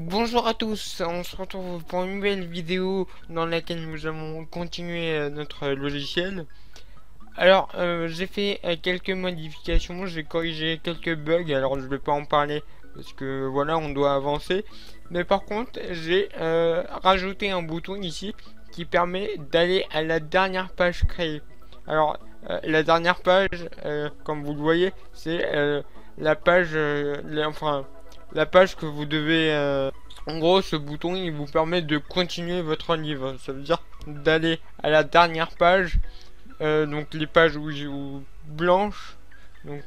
Bonjour à tous, on se retrouve pour une nouvelle vidéo dans laquelle nous allons continuer notre logiciel. Alors, j'ai fait quelques modifications, j'ai corrigé quelques bugs, alors je vais pas en parler parce que voilà, on doit avancer. Mais par contre, j'ai rajouté un bouton ici qui permet d'aller à la dernière page créée. Alors, la dernière page, comme vous le voyez, c'est la page, la page que vous devez... En gros, ce bouton, il vous permet de continuer votre livre. Ça veut dire d'aller à la dernière page, donc les pages blanches, donc,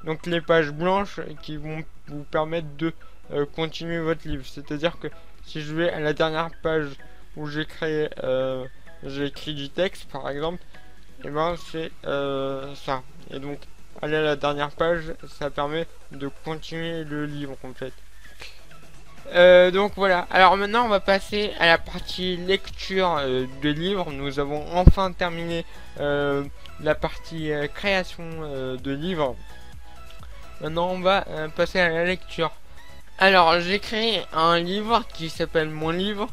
donc les pages blanches qui vont vous permettre de continuer votre livre. C'est-à-dire que si je vais à la dernière page où j'ai écrit du texte, par exemple, et ben c'est ça. Et donc aller à la dernière page, ça permet de continuer le livre en fait. Donc voilà, alors maintenant on va passer à la partie lecture de livres. Nous avons enfin terminé la partie création de livres. Maintenant on va passer à la lecture. Alors j'ai créé un livre qui s'appelle Mon livre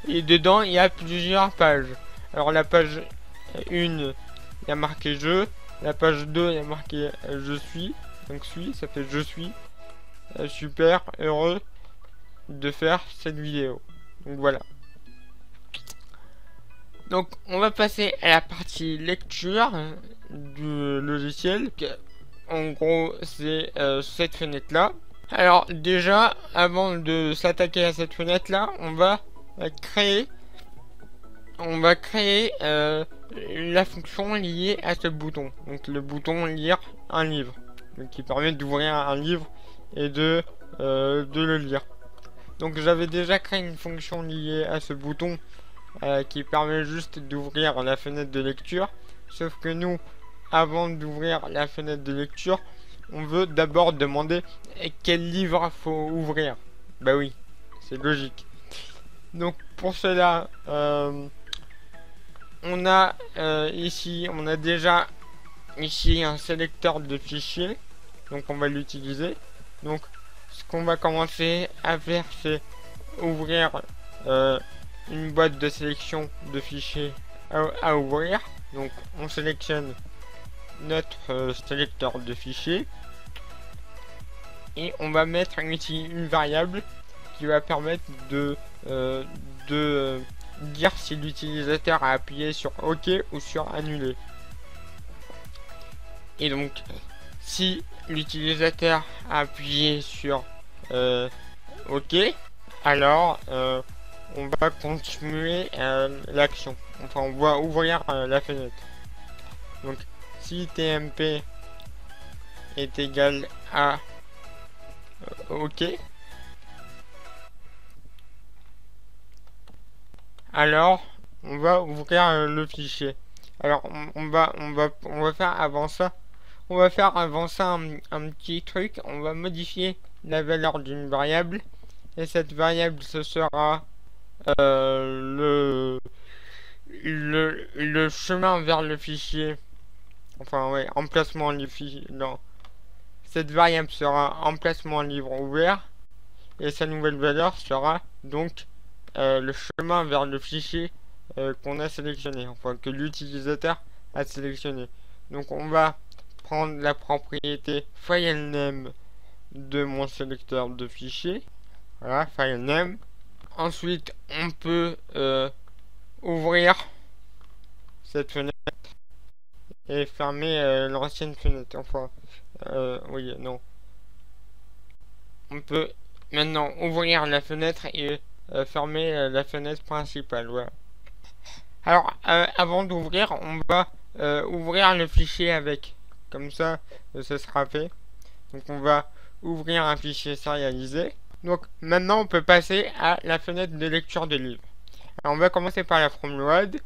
et dedans il y a plusieurs pages. Alors la page 1, il y a marqué je, la page 2 il y a marqué je suis, donc suis, ça fait je suis, super, heureux de faire cette vidéo. Donc voilà. Donc on va passer à la partie lecture du logiciel. En gros c'est cette fenêtre là. Alors déjà avant de s'attaquer à cette fenêtre là, on va créer la fonction liée à ce bouton. Donc le bouton lire un livre, donc qui permet d'ouvrir un livre et de le lire. Donc j'avais déjà créé une fonction liée à ce bouton qui permet juste d'ouvrir la fenêtre de lecture. Sauf que nous, avant d'ouvrir la fenêtre de lecture, on veut d'abord demander quel livre faut ouvrir. Bah oui, c'est logique. Donc pour cela, on a déjà ici un sélecteur de fichiers. Donc on va l'utiliser. Donc ce qu'on va commencer à faire, c'est ouvrir une boîte de sélection de fichiers à ouvrir. Donc on sélectionne notre sélecteur de fichiers et on va mettre ici une variable qui va permettre de dire si l'utilisateur a appuyé sur OK ou sur annuler. Et donc si l'utilisateur a appuyé sur OK, alors on va continuer l'action. Enfin, on va ouvrir la fenêtre. Donc, si tmp est égal à OK, alors on va ouvrir le fichier. Alors, on va faire avant ça. On va faire avant ça un petit truc. On va modifier la valeur d'une variable. Et cette variable, ce sera le chemin vers le fichier. Enfin, ouais, emplacement du fichier. Non. Cette variable sera emplacement livre ouvert. Et sa nouvelle valeur sera donc le chemin vers le fichier qu'on a sélectionné. Enfin, que l'utilisateur a sélectionné. Donc, on va prendre la propriété filename de mon sélecteur de fichiers. Voilà, filename. Ensuite, on peut ouvrir cette fenêtre et fermer l'ancienne fenêtre. Enfin, oui, non. On peut maintenant ouvrir la fenêtre et fermer la fenêtre principale. Voilà. Alors, avant d'ouvrir, on va ouvrir le fichier avec. Comme ça, ça sera fait. Donc, on va ouvrir un fichier sérialisé. Donc maintenant on peut passer à la fenêtre de lecture de livre. Alors on va commencer par la FromLoad.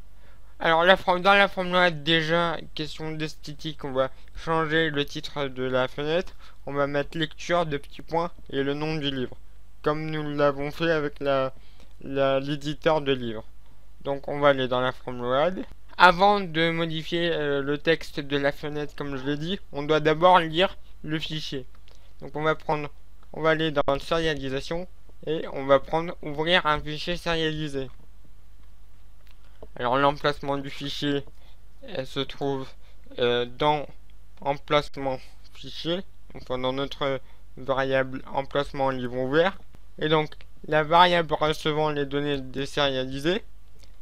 Alors dans la FromLoad, déjà, question d'esthétique, on va changer le titre de la fenêtre. On va mettre lecture de petits points et le nom du livre, comme nous l'avons fait avec l'éditeur de livre. Donc on va aller dans la FromLoad. Avant de modifier le texte de la fenêtre, comme je l'ai dit, on doit d'abord lire le fichier. Donc on va aller dans serialisation, et on va prendre ouvrir un fichier sérialisé. Alors l'emplacement du fichier se trouve dans emplacement fichier, enfin dans notre variable emplacement livre ouvert. Et donc la variable recevant les données désérialisées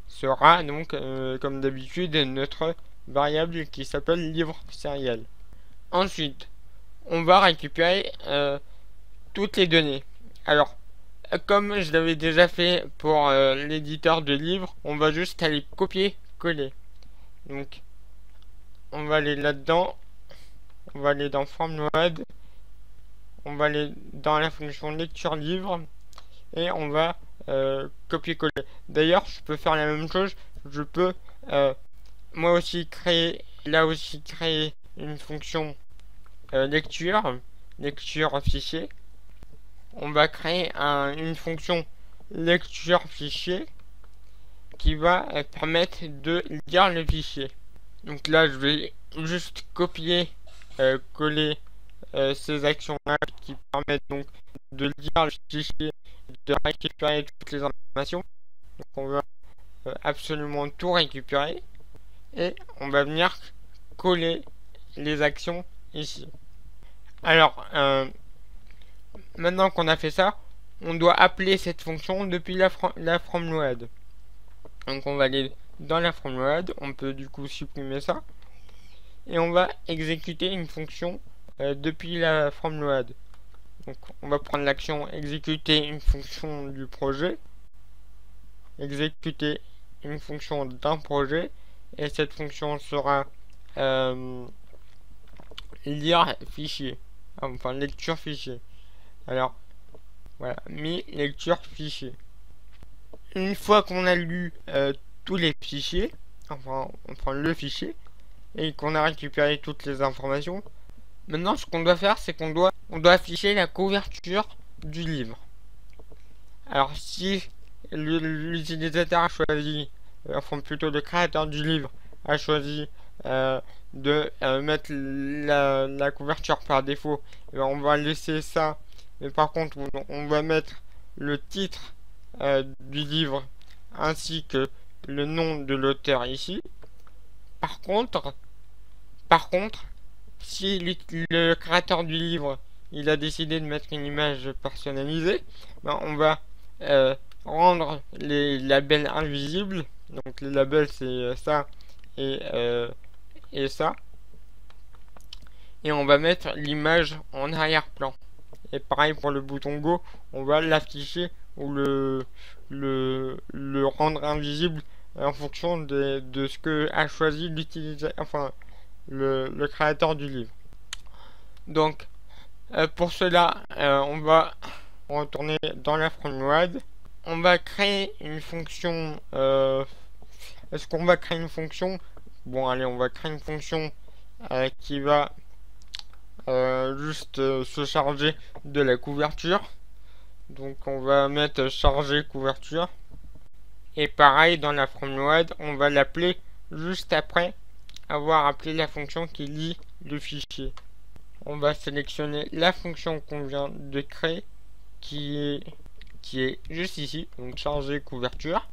sera donc comme d'habitude notre variable qui s'appelle livre sérial. Ensuite, on va récupérer toutes les données. Alors, comme je l'avais déjà fait pour l'éditeur de livres, on va juste aller copier-coller. Donc, on va aller là-dedans, on va aller dans FromNode, on va aller dans la fonction lecture livre et on va copier-coller. D'ailleurs, je peux faire la même chose, je peux moi aussi créer, là aussi créer une fonction lecture fichier. On va créer une fonction lecture fichier qui va permettre de lire le fichier. Donc là, je vais juste copier, coller ces actions-là qui permettent donc de lire le fichier, de récupérer toutes les informations. Donc on va absolument tout récupérer et on va venir coller les actions ici. Alors, maintenant qu'on a fait ça, on doit appeler cette fonction depuis la FromNode. Donc on va aller dans la FromNode, on peut du coup supprimer ça, et on va exécuter une fonction depuis la FromNode. Donc on va prendre l'action exécuter une fonction du projet, exécuter une fonction d'un projet, et cette fonction sera lire fichier, enfin lecture fichier. Alors voilà, lecture fichier. Une fois qu'on a lu tous les fichiers, enfin le fichier, et qu'on a récupéré toutes les informations, maintenant ce qu'on doit faire, c'est qu'on doit afficher la couverture du livre. Alors si l'utilisateur a choisi, enfin plutôt le créateur du livre a choisi de mettre la couverture par défaut, et on va laisser ça, mais par contre on va mettre le titre du livre ainsi que le nom de l'auteur ici. Par contre, si le créateur du livre il a décidé de mettre une image personnalisée, ben on va rendre les labels invisibles. Donc les labels c'est ça et ça. Et on va mettre l'image en arrière-plan. Et pareil pour le bouton Go, on va l'afficher ou le rendre invisible en fonction de ce que a choisi l'utilisateur, enfin le créateur du livre. Donc pour cela, on va retourner dans la FromNode. On va créer une fonction. Est-ce qu'on va créer une fonction? Bon, allez, on va créer une fonction qui va juste se charger de la couverture. Donc on va mettre charger couverture. Et pareil, dans la FromNode, on va l'appeler juste après avoir appelé la fonction qui lit le fichier. On va sélectionner la fonction qu'on vient de créer qui est juste ici, donc charger couverture.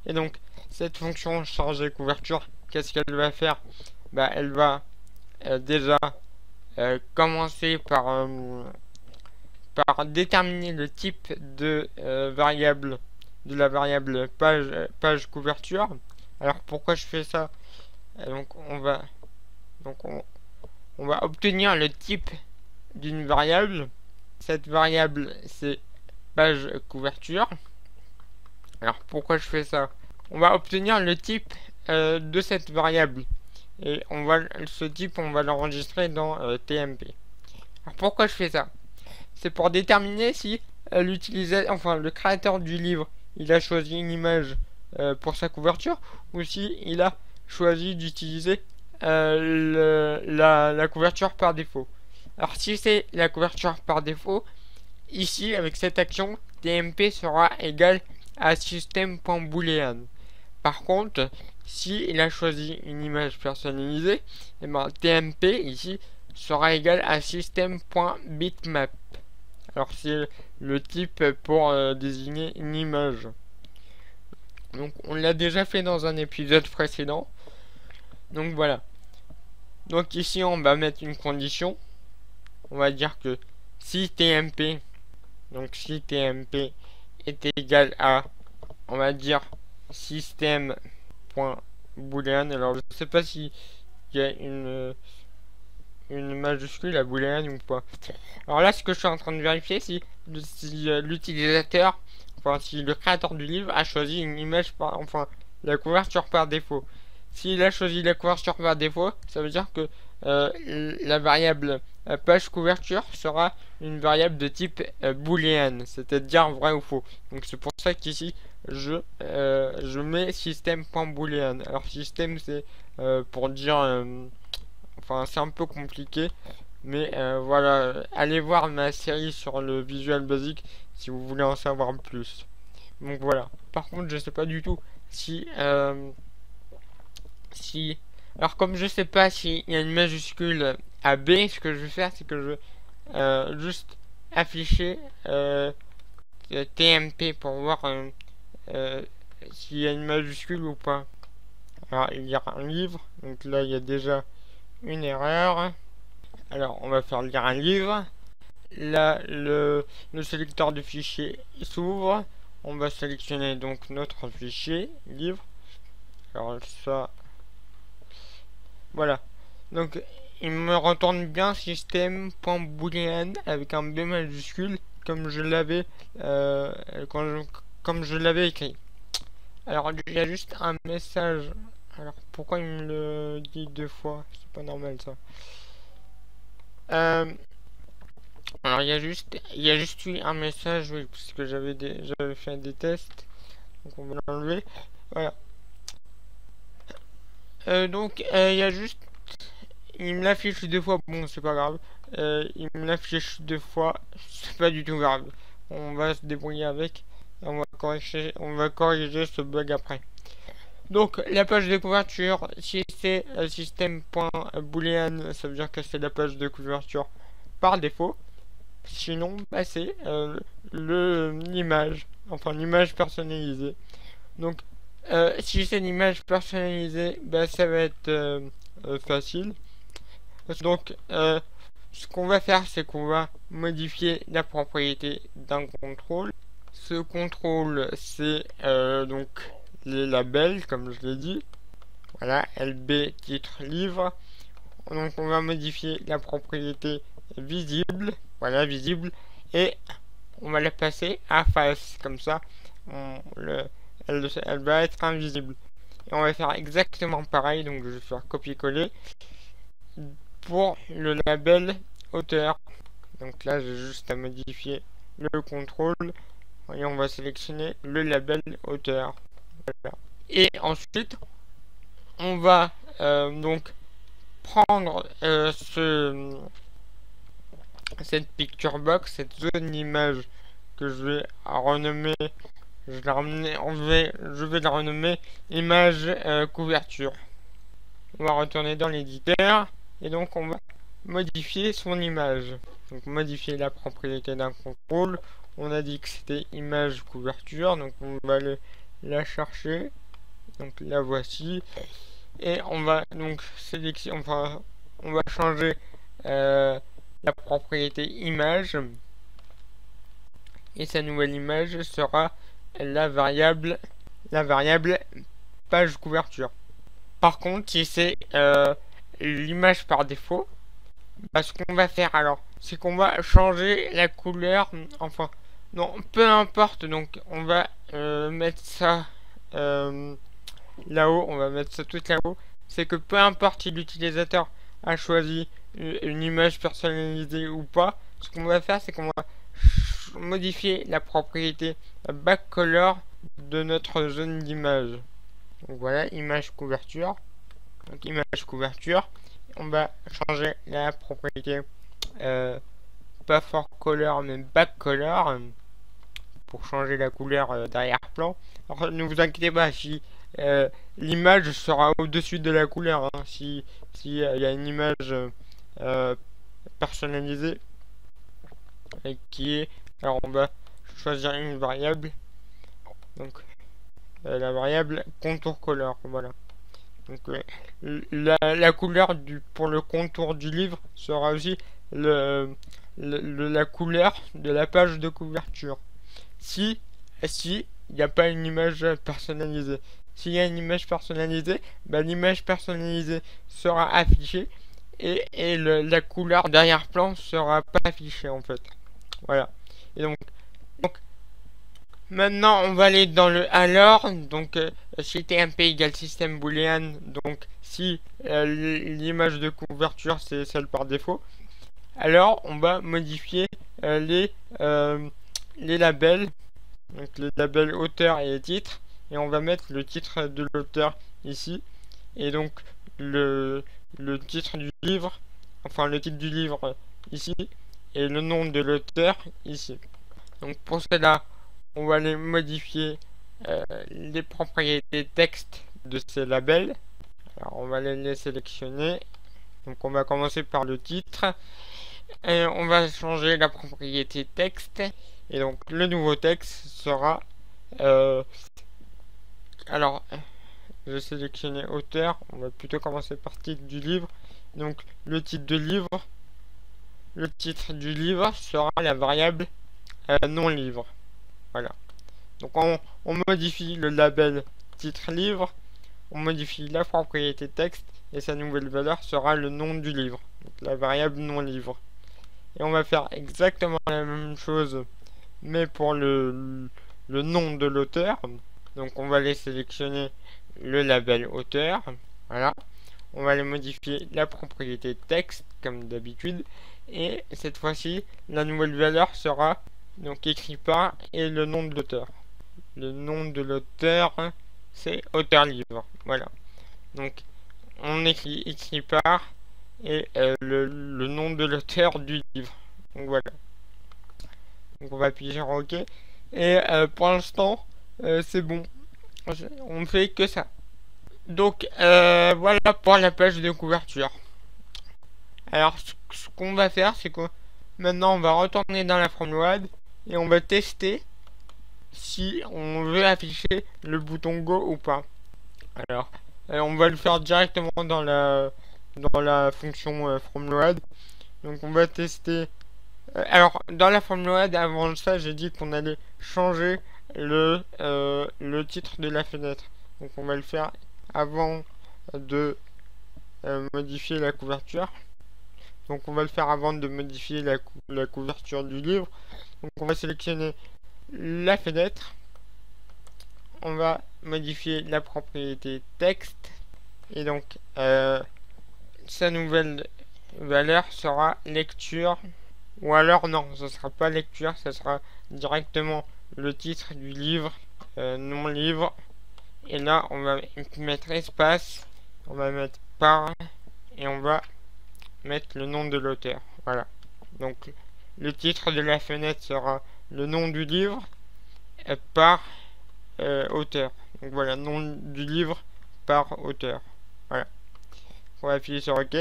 Et donc cette fonction charger couverture, qu'est-ce qu'elle va faire? Bah, elle va déjà commencer par déterminer le type de variable, de la variable page couverture. Alors pourquoi je fais ça? Donc on va obtenir le type d'une variable. Cette variable c'est page couverture. Alors pourquoi je fais ça? On va obtenir le type de cette variable et ce type on va l'enregistrer dans TMP. Alors pourquoi je fais ça? C'est pour déterminer si l'utilisateur, enfin le créateur du livre, il a choisi une image pour sa couverture ou si il a choisi d'utiliser la couverture par défaut. Alors si c'est la couverture par défaut, ici avec cette action tmp sera égal à system.boolean. Par contre, si il a choisi une image personnalisée, et ben tmp ici sera égal à system.bitmap. Alors si le type pour désigner une image. Donc on l'a déjà fait dans un épisode précédent. Donc voilà. Donc ici on va mettre une condition. On va dire que si tmp, donc si tmp est égal à, on va dire système.boolean. Alors je sais pas si il y a une majuscule à boolean ou pas. Alors là, ce que je suis en train de vérifier, si l'utilisateur, enfin si le créateur du livre a choisi une image enfin la couverture par défaut. S'il a choisi la couverture par défaut, ça veut dire que la variable page couverture sera une variable de type boolean, c'est-à-dire vrai ou faux. Donc c'est pour ça qu'ici je mets système.boolean. Alors système c'est pour dire enfin c'est un peu compliqué, mais voilà, allez voir ma série sur le Visual Basic si vous voulez en savoir plus. Donc voilà. Par contre, je sais pas du tout si alors comme je sais pas s'il y a une majuscule à B, ce que je vais faire, c'est que je vais juste afficher TMP pour voir s'il y a une majuscule ou pas. Alors il y a un livre, donc là il y a déjà une erreur. Alors on va faire lire un livre. Là le sélecteur de fichier s'ouvre. On va sélectionner donc notre fichier livre. Alors ça, voilà. Donc il me retourne bien système.boolean avec un B majuscule comme je l'avais comme je l'avais écrit. Alors il y a juste un message. Alors pourquoi il me le dit deux fois? C'est pas normal ça. Alors il y a juste eu un message, oui, parce que j'avais fait des tests. Donc on va l'enlever. Voilà. Donc il y a juste, il me l'affiche deux fois. Bon, c'est pas grave. Il me l'affiche deux fois. C'est pas du tout grave. On va se débrouiller avec. On va corriger ce bug après. Donc la page de couverture, si c'est système.boolean, ça veut dire que c'est la page de couverture par défaut. Sinon, bah, c'est l'image, enfin l'image personnalisée. Donc si c'est une image personnalisée, bah, ça va être facile. Donc ce qu'on va faire, c'est qu'on va modifier la propriété d'un contrôle. Ce contrôle, c'est donc les labels, comme je l'ai dit. Voilà, LB titre livre. Donc on va modifier la propriété visible. Voilà, visible. Et on va la passer à face. Comme ça, elle va être invisible. Et on va faire exactement pareil. Donc je vais faire copier-coller pour le label auteur. Donc là, j'ai juste à modifier le contrôle. Et on va sélectionner le label auteur. Voilà. Et ensuite, on va donc prendre cette picture box, cette zone d'image que je vais renommer, je vais la renommer image couverture. On va retourner dans l'éditeur et donc on va modifier son image. Donc modifier la propriété d'un contrôle. On a dit que c'était image couverture, donc on va la chercher. Donc la voici. Et on va donc sélectionner, enfin on va changer la propriété image. Et sa nouvelle image sera la variable page couverture. Par contre, si c'est l'image par défaut, bah, ce qu'on va faire alors, c'est qu'on va changer la couleur, enfin, non, peu importe, donc on va mettre ça là-haut, on va mettre ça tout là-haut, c'est que peu importe si l'utilisateur a choisi une image personnalisée ou pas, ce qu'on va faire, c'est qu'on va modifier la propriété backcolor de notre zone d'image. Donc voilà, image couverture. Donc image couverture. On va changer la propriété pas for color mais back color pour changer la couleur d'arrière-plan. Alors ne vous inquiétez pas si l'image sera au-dessus de la couleur. Hein, si il y a une image personnalisée qui est Alors on va choisir une variable, donc la variable contour color, voilà. Donc la couleur pour le contour du livre sera aussi la couleur de la page de couverture. Si il n'y a pas une image personnalisée. S'il y a une image personnalisée, bah, l'image personnalisée sera affichée et la couleur d'arrière-plan sera pas affichée en fait. Voilà. Et donc maintenant, on va aller dans le alors. Donc, si TMP égale système boolean, donc si l'image de couverture c'est celle par défaut, alors on va modifier les labels, donc les labels auteur et titre, et on va mettre le titre de l'auteur ici, et donc le titre du livre, enfin le titre du livre ici, et le nom de l'auteur ici. Donc pour cela, on va aller modifier les propriétés texte de ces labels. Alors on va les sélectionner. Donc on va commencer par le titre. Et on va changer la propriété texte. Et donc le nouveau texte sera... alors, je vais sélectionner auteur. On va plutôt commencer par titre du livre. Donc le titre du livre sera la variable non livre. Voilà. Donc on modifie le label titre livre, on modifie la propriété texte et sa nouvelle valeur sera le nom du livre, donc la variable non livre. Et on va faire exactement la même chose mais pour le nom de l'auteur. Donc on va aller sélectionner le label auteur. Voilà. On va aller modifier la propriété texte comme d'habitude et cette fois-ci la nouvelle valeur sera donc écrit par et le nom de l'auteur. Le nom de l'auteur, c'est auteur livre. Voilà. Donc, on écrit par et le nom de l'auteur du livre. Donc, voilà. Donc, on va appuyer sur OK. Et pour l'instant, c'est bon. On ne fait que ça. Donc, voilà pour la page de couverture. Alors, ce qu'on va faire, c'est que maintenant, on va retourner dans la FromWad et on va tester si on veut afficher le bouton Go ou pas. Alors, on va le faire directement dans la fonction FromLoad. Donc on va tester. Alors, dans la FromLoad, avant ça, j'ai dit qu'on allait changer le titre de la fenêtre. Donc on va le faire avant de modifier la couverture. Donc on va le faire avant de modifier la couverture du livre. Donc on va sélectionner la fenêtre, on va modifier la propriété texte et donc sa nouvelle valeur sera lecture, ou alors non, ce sera pas lecture, ce sera directement le titre du livre, non livre, et là on va mettre espace, on va mettre par et on va mettre le nom de l'auteur. Voilà, donc le titre de la fenêtre sera le nom du livre par auteur. Donc voilà, nom du livre par auteur. Voilà. On va appuyer sur OK.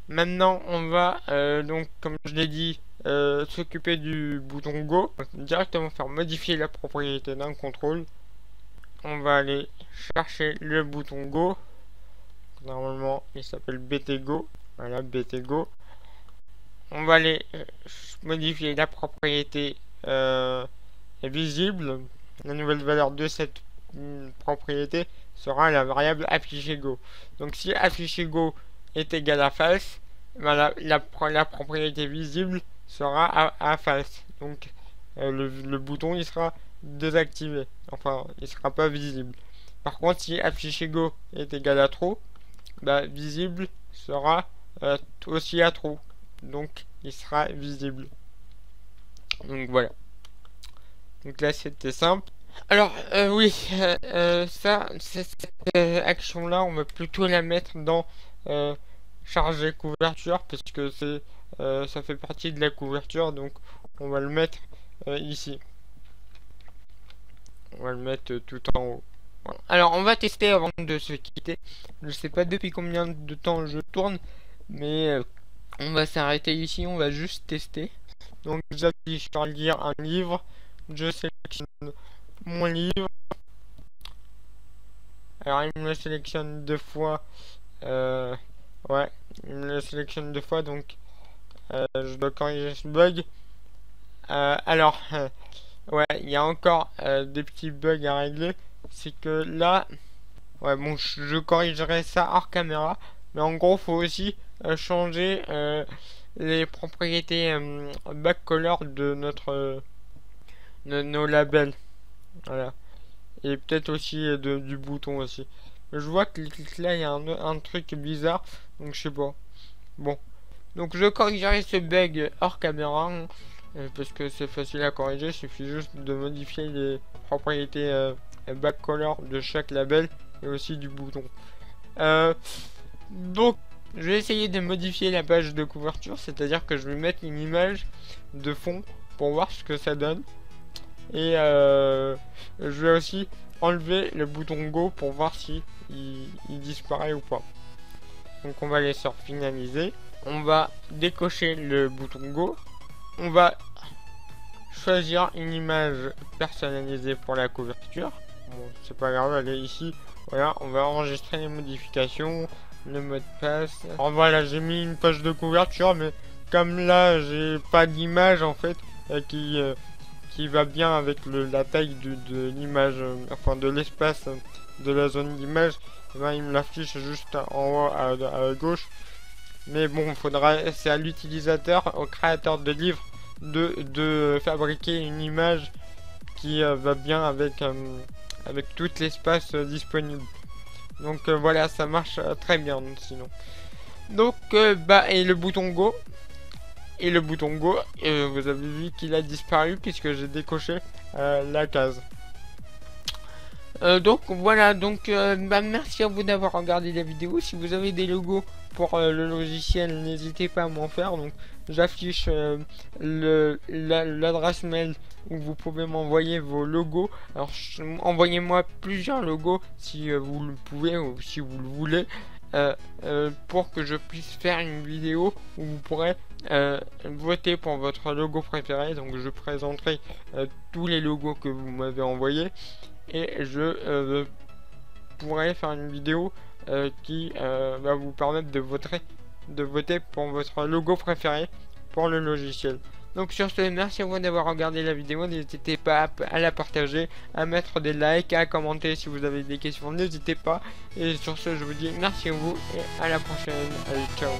Maintenant, on va donc, comme je l'ai dit, s'occuper du bouton Go. Directement faire modifier la propriété d'un contrôle. On va aller chercher le bouton Go. Normalement, il s'appelle BTGo. Voilà, BTGo. On va aller modifier la propriété visible. La nouvelle valeur de cette propriété sera la variable afficher Go. Donc si afficher Go est égal à false, ben la propriété visible sera à false. Donc le bouton il sera désactivé. Enfin, il sera pas visible. Par contre, si afficher Go est égal à true, bah, visible sera aussi à true. Donc il sera visible. Donc voilà. Donc là c'était simple. Alors oui, cette action là on va plutôt la mettre dans charger couverture parce que c'est ça fait partie de la couverture, donc on va le mettre ici. On va le mettre tout en haut. Voilà. Alors on va tester avant de se quitter. Je sais pas depuis combien de temps je tourne, mais on va s'arrêter ici, on va juste tester. Donc j'appuie sur lire un livre, je sélectionne mon livre. Alors il me le sélectionne deux fois. Ouais, il me le sélectionne deux fois, donc je dois corriger ce bug. Alors, ouais, il y a encore des petits bugs à régler. C'est que là, ouais, bon, je corrigerai ça hors caméra. Mais en gros, faut aussi changer les propriétés backcolor de de nos labels. Voilà. Et peut-être aussi du bouton aussi. Je vois que là, il y a un truc bizarre. Donc, je sais pas. Bon. Donc, je corrigerai ce bug hors caméra. Parce que c'est facile à corriger. Il suffit juste de modifier les propriétés backcolor de chaque label. Et aussi du bouton. Donc, je vais essayer de modifier la page de couverture. C'est-à-dire que je vais mettre une image de fond pour voir ce que ça donne. Et je vais aussi enlever le bouton Go pour voir si il disparaît ou pas. Donc on va aller sur finaliser. On va décocher le bouton Go. On va choisir une image personnalisée pour la couverture. Bon, c'est pas grave, elle est ici. Voilà, on va enregistrer les modifications, le mot de passe. Alors voilà, j'ai mis une page de couverture, mais comme là j'ai pas d'image en fait qui va bien avec la taille de l'image, enfin de l'espace de la zone d'image, ben, il me l'affiche juste en haut à gauche. Mais bon, c'est à l'utilisateur, au créateur de livre, de fabriquer une image qui va bien avec tout l'espace disponible. Donc voilà, ça marche très bien sinon. Donc bah, et le bouton Go. Et le bouton Go, vous avez vu qu'il a disparu puisque j'ai décoché la case. Donc voilà, donc bah, merci à vous d'avoir regardé la vidéo. Si vous avez des logos pour le logiciel, n'hésitez pas à m'en faire. Donc j'affiche l'adresse mail où vous pouvez m'envoyer vos logos. Alors envoyez-moi plusieurs logos si vous le pouvez ou si vous le voulez. Pour que je puisse faire une vidéo où vous pourrez voter pour votre logo préféré. Donc je présenterai tous les logos que vous m'avez envoyés et je pourrai faire une vidéo qui va vous permettre de voter pour votre logo préféré pour le logiciel. Donc sur ce, merci à vous d'avoir regardé la vidéo, n'hésitez pas à la partager, à mettre des likes, à commenter si vous avez des questions, n'hésitez pas. Et sur ce, je vous dis merci à vous et à la prochaine. Allez, ciao.